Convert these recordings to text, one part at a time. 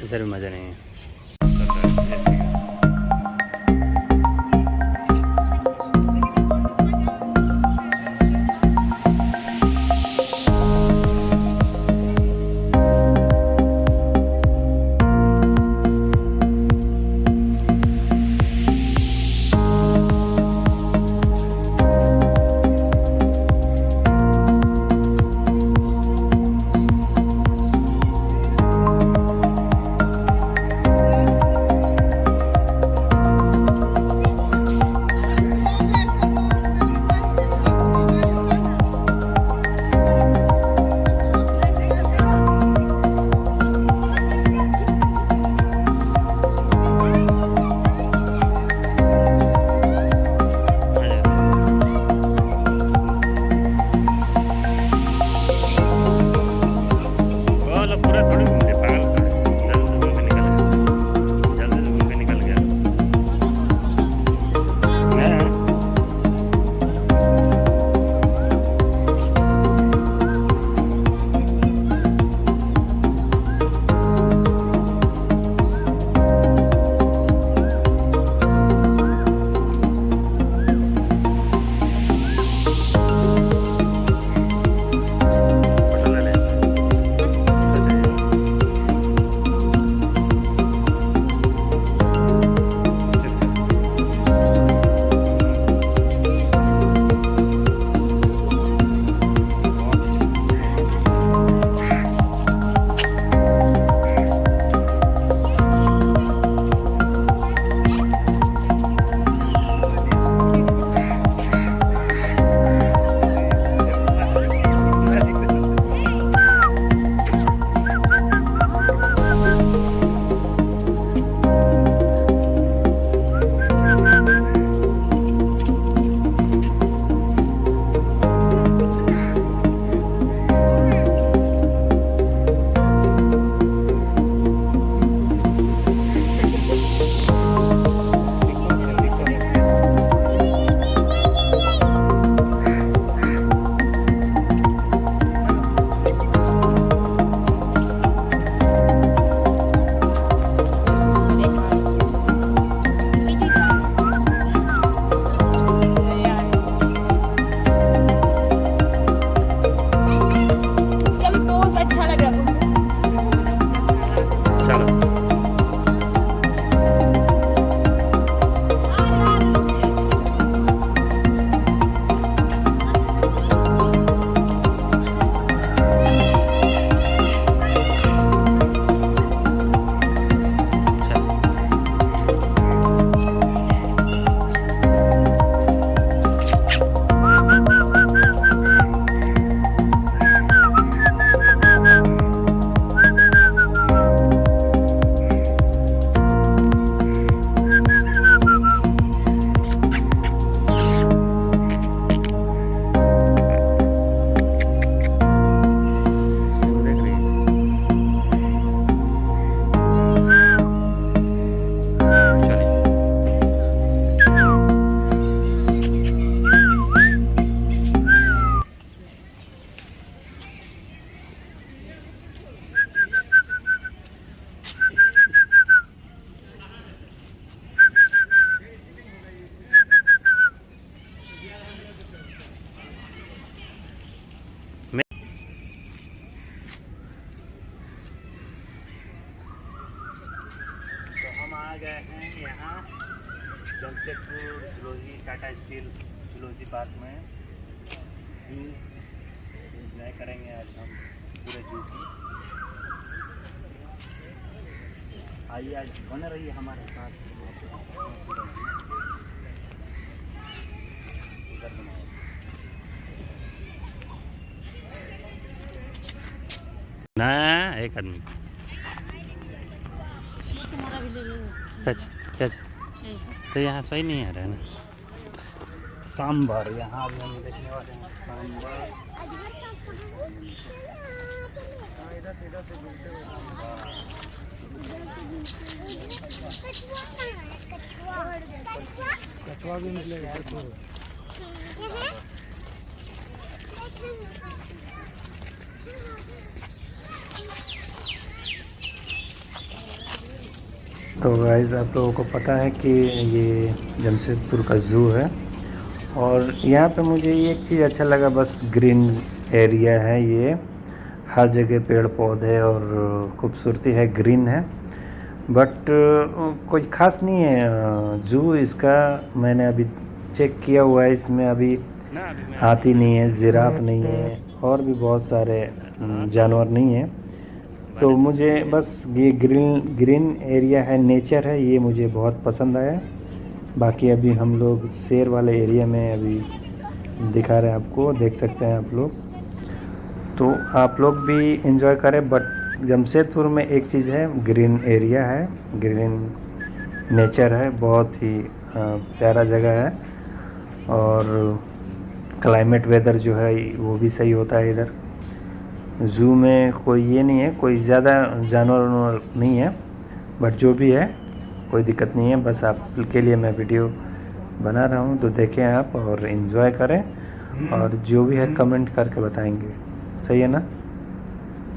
इधर भी मज़ा नहीं है। आ गए हैं यहाँ Jamshedpur zoology Tata steel zoology park में जू एंजॉय करेंगे आज हम पूरे जू की। आइए आज बने रहिए हमारे साथ। ना एक आदमी तो यहाँ सही नहीं आ रहा है ना। सांबर यहाँ भी हम देखने वाले हैं। सांबर कछुआ भी मिलेगा यार को। तो गाइस आप लोगों को पता है कि ये जमशेदपुर का ज़ू है, और यहाँ पे मुझे ये एक चीज़ अच्छा लगा, बस ग्रीन एरिया है ये, हर जगह पेड़ पौधे और खूबसूरती है, ग्रीन है। बट कोई ख़ास नहीं है ज़ू इसका। मैंने अभी चेक किया हुआ है, इसमें अभी ना अभी मैं हाथी आपको नहीं है, जिराफ नहीं है, और भी बहुत सारे हाँ तो जानवर नहीं है। तो बारिश मुझे होती है। बस ये ग्रीन ग्रीन एरिया है, नेचर है, ये मुझे बहुत पसंद आया। बाकी अभी हम लोग शेर वाले एरिया में अभी दिखा रहे हैं आपको, देख सकते हैं आप लोग। तो आप लोग भी इंजॉय करें। बट जमशेदपुर में एक चीज़ है, ग्रीन एरिया है, ग्रीन नेचर है, बहुत ही प्यारा जगह है। और क्लाइमेट वेदर जो है वो भी सही होता है इधर। ज़ू में कोई ये नहीं है, कोई ज़्यादा जानवर वानवर नहीं है, बट जो भी है कोई दिक्कत नहीं है। बस आपके लिए मैं वीडियो बना रहा हूँ, तो देखें आप और इन्जॉय करें, और जो भी है कमेंट करके बताएंगे, सही है ना?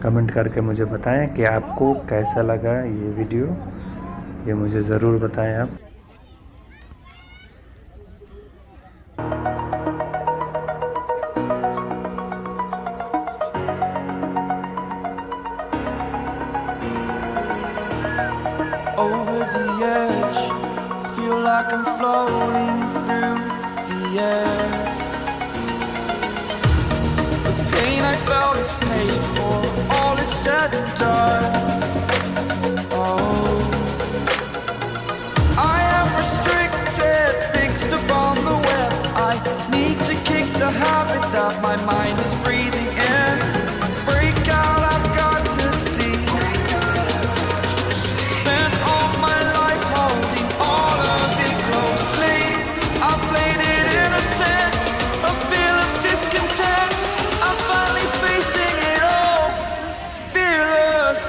कमेंट करके मुझे बताएं कि आपको कैसा लगा ये वीडियो, ये मुझे ज़रूर बताएं आप। Over the edge, feel like I'm floating through the air. The pain I felt is paid for, all is said and done. Oh, I am restricted, fixed upon the web. I need to kick the habit that my mind is breathing in. Break out, I've got to see. Spent all my life holding all of it closely. I played it innocent, a feel of discontent. I'm finally facing it all, fearless.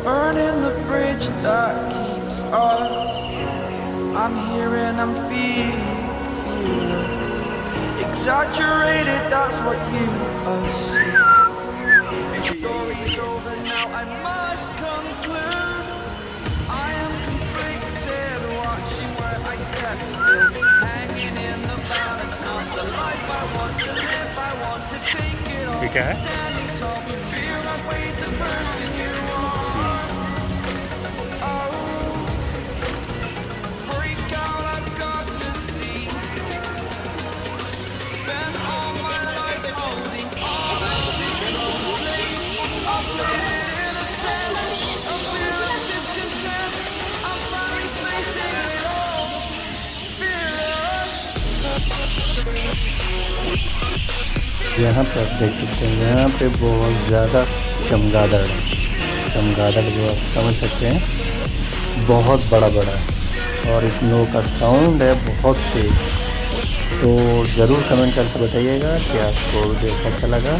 Burning the bridge that keeps us. I'm here and I'm feeling exaggerated, that's what you assume. The story's over now, I must conclude. I am conflicted, watching where I step still, hanging in the balance, not the life I want to live. I want to take it all, ठीक है। standing tall, fear outweighed the person you are. Oh, break out, I've got to see. Spent all my life holding all of it closely. I played it innocent, a feel of discontent. I'm finally facing it all, fearless. यहाँ पे आप देख सकते हैं, यहाँ पे बहुत ज़्यादा चमगादड़ है। चमगादड़ जो आप समझ सकते हैं, बहुत बड़ा बड़ा है, और इन लोगों का साउंड है बहुत तेज। तो ज़रूर कमेंट करके बताइएगा कि आपको वीडियो कैसा लगा।